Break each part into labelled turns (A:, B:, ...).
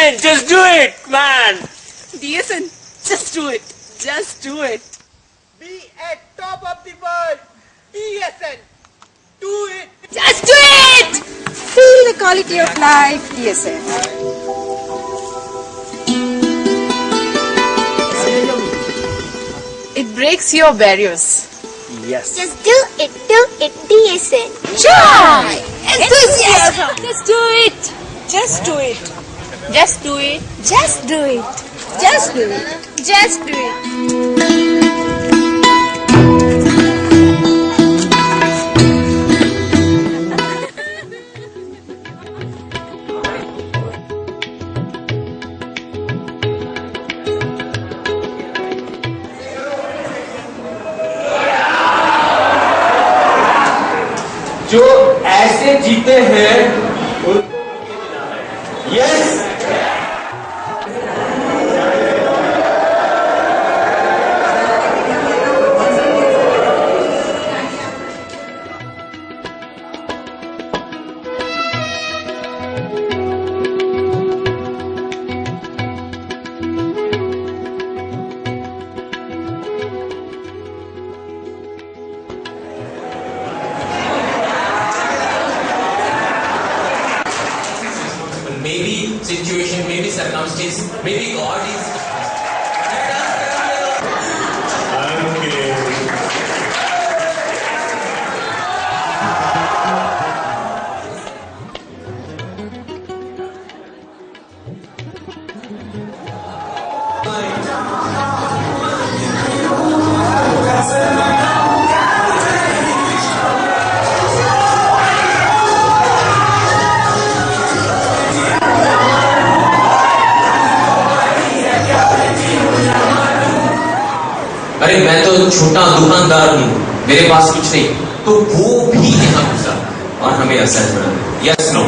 A: DSN, just do it, man.
B: DSN, just do it. Just do it.
C: Be at top of the world. DSN, do it.
B: Just do it. Feel the quality of life. DSN. It breaks your barriers.
A: Yes.
D: Just do it, DSN.
B: Joy! Enthusiasm!
D: Just do it.
B: Just do it.
D: Just do it. Just do it.
B: Just do it.
D: Just do it.
A: जो ऐसे जीते हैं yes
E: maybe situation, maybe circumstance, maybe God is. अरे मैं तो छोटा दुकानदार हूँ, मेरे पास कुछ नहीं, तो वो भी यहाँ घुसा और हमें असर बना। यस नो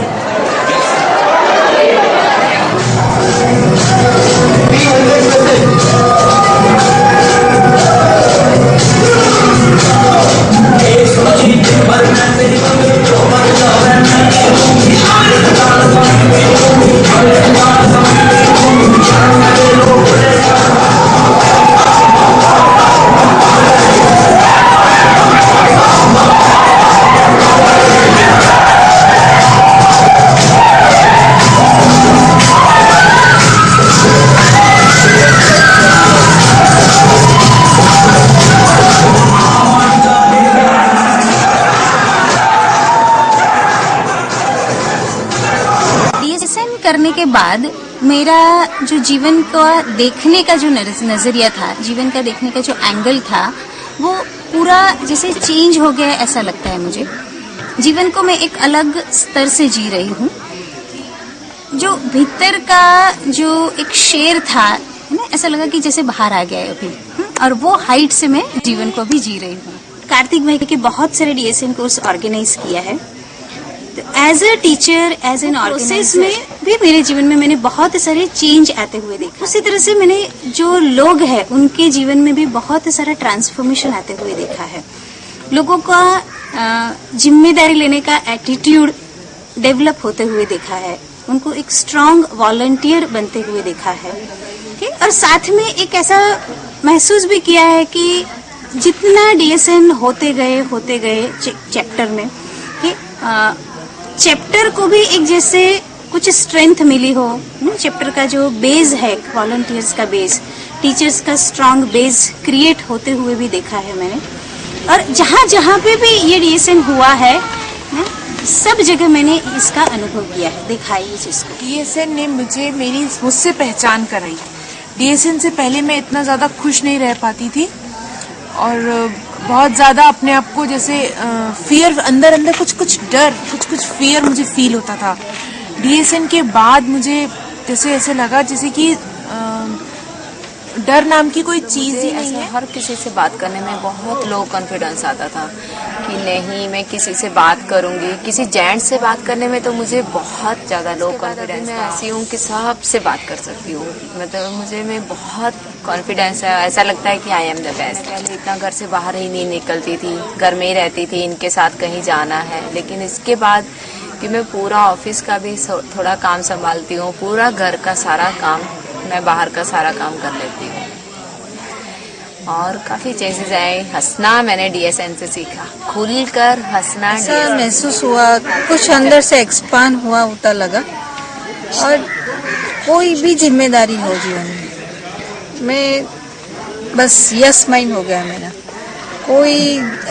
F: करने के बाद मेरा जो जीवन का देखने का जो नजरिया था, जीवन का देखने का जो एंगल था, वो पूरा जैसे चेंज हो गया ऐसा लगता है मुझे। जीवन को मैं एक अलग स्तर से जी रही हूँ। जो भीतर का जो एक शेर था ना, ऐसा लगा कि जैसे बाहर आ गया है अभी, और वो हाइट से मैं जीवन को भी जी रही हूँ। कार्तिक भाई के बहुत सारे DSN कोर्स ऑर्गेनाइज किया है। As a teacher, as an organizer में भी मेरे जीवन में मैंने बहुत सारे चेंज आते हुए देखा। उसी तरह से मैंने जो लोग हैं उनके जीवन में भी बहुत सारा ट्रांसफॉर्मेशन आते हुए देखा है। लोगों का जिम्मेदारी लेने का एटीट्यूड डेवलप होते हुए देखा है। उनको एक स्ट्रांग वॉलंटियर बनते हुए देखा है। ठीक, और साथ में एक ऐसा महसूस भी किया है कि जितना DSN होते गए चैप्टर में कि चैप्टर को भी एक जैसे कुछ स्ट्रेंथ मिली हो। चैप्टर का जो बेस है, वॉलंटियर्स का बेस, टीचर्स का स्ट्रांग बेस क्रिएट होते हुए भी देखा है मैंने। और जहाँ जहाँ पे भी ये DSN हुआ है, सब जगह मैंने इसका अनुभव किया है, देखा है ये चीज को।
B: DSN ने मुझसे पहचान कराई। DSN से पहले मैं इतना ज्यादा खुश नहीं रह पाती थी और बहुत ज्यादा अपने आप को जैसे फियर, अंदर कुछ डर, कुछ फियर मुझे फील होता था। DSN के बाद मुझे जैसे ऐसे लगा जैसे कि डर नाम की कोई चीज ही नहीं है।
G: हर किसी से बात करने में बहुत लो कॉन्फिडेंस आता था कि नहीं मैं किसी से बात करूंगी। किसी जेंट्स से बात करने में तो मुझे बहुत ज्यादा लो कॉन्फिडेंस। मैं ऐसी हूँ कि सब से बात कर सकती हूँ, मतलब मैं बहुत कॉन्फिडेंस है। ऐसा लगता है कि आई एम द बेस्ट। पहले इतना घर से बाहर ही नहीं निकलती थी, घर में ही रहती थी, इनके साथ कहीं जाना है। लेकिन इसके बाद कि मैं पूरा ऑफिस का भी थोड़ा काम संभालती हूँ, पूरा घर का सारा काम, मैं बाहर का सारा काम कर लेती हूँ। और काफी चेंजेस आए। हंसना मैंने डीएसएन से सीखा, खुलकर हंसना।
H: ऐसा महसूस हुआ, कुछ अंदर से एक्सपांड हुआ होता लगा। और कोई भी जिम्मेदारी हो जीवन में बस यस माइंड हो गया मेरा। कोई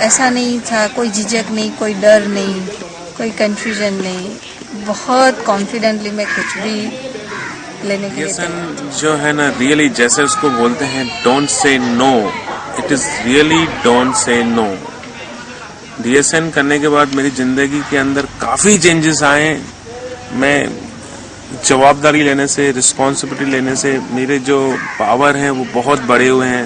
H: ऐसा नहीं था, कोई झिझक नहीं, कोई डर नहीं, कोई कंफ्यूजन नहीं। बहुत कॉन्फिडेंटली मैं कुछ भी लेने के लिए
I: जो है ना, रियली जैसे उसको बोलते हैं don't say no, it is really don't say no. DSN करने के बाद मेरी जिंदगी के अंदर काफी चेंजेस आए। मैं जवाबदारी लेने से, रिस्पॉन्सिबिलिटी लेने से मेरे जो पावर हैं वो बहुत बड़े हुए हैं।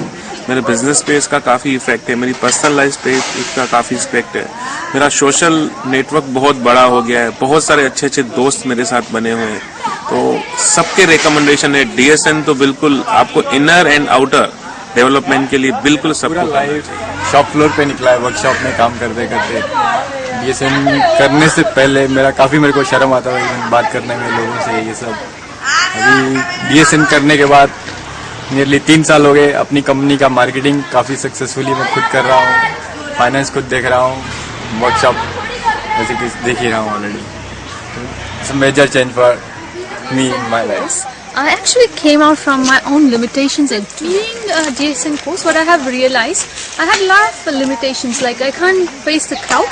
I: मेरे बिजनेस पे इसका काफ़ी इफेक्ट है, मेरी पर्सनल लाइफ पे इसका काफ़ी इफेक्ट है। मेरा सोशल नेटवर्क बहुत बड़ा हो गया है, बहुत सारे अच्छे अच्छे दोस्त मेरे साथ बने हुए हैं। तो सबके रिकमेंडेशन है डीएसएन तो बिल्कुल आपको इनर एंड आउटर डेवलपमेंट के लिए बिल्कुल सबको लाइफ
J: शॉप फ्लोर पे निकला है, वर्कशॉप में काम करते करते। डीएसएन करने से पहले मेरे को शर्म आता था बात करने में लोगों से ये सब। अभी डीएसएन करने के बाद नियरली 3 साल हो गए। अपनी कंपनी का मार्केटिंग काफ़ी सक्सेसफुली मैं खुद कर रहा हूँ, फाइनेंस खुद देख रहा हूँ, वर्कशॉप जैसे कि देख ही रहा हूँ already. It's a major change for me in my life.
K: I actually came out from my own limitations, and doing DSN course, what I have realized, I had a lot of limitations, like I can't face the crowd,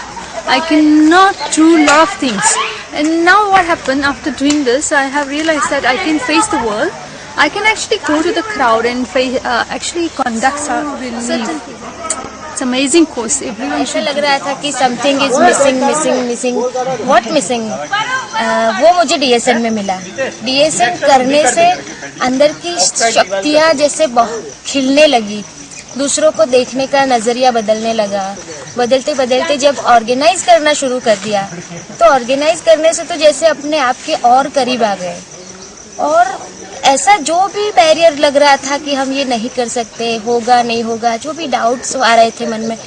K: I cannot do a lot of things. And now what happened after doing this, I have realized that I can face the world, I can actually go to the crowd and actually conduct certain things. It's amazing course. Everyone
L: ऐसा लग रहा था कि something is missing. What missing? वो मुझे DSN में मिला। DSN करने से अंदर की शक्तियाँ जैसे खिलने लगी, दूसरों को देखने का नजरिया बदलने लगा। बदलते बदलते जब ऑर्गेनाइज करना शुरू कर दिया, तो ऑर्गेनाइज करने से तो जैसे अपने आप के और करीब आ गए। और ऐसा जो भी बैरियर लग रहा था कि हम ये नहीं कर सकते, होगा नहीं होगा, जो भी डाउट्स आ रहे थे मन में,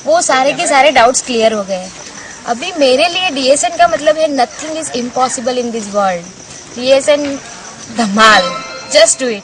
L: वो सारे के सारे डाउट्स क्लियर हो गए। अभी मेरे लिए डीएसएन का मतलब है nothing is impossible in this world. DSN Dhamaal, just do it.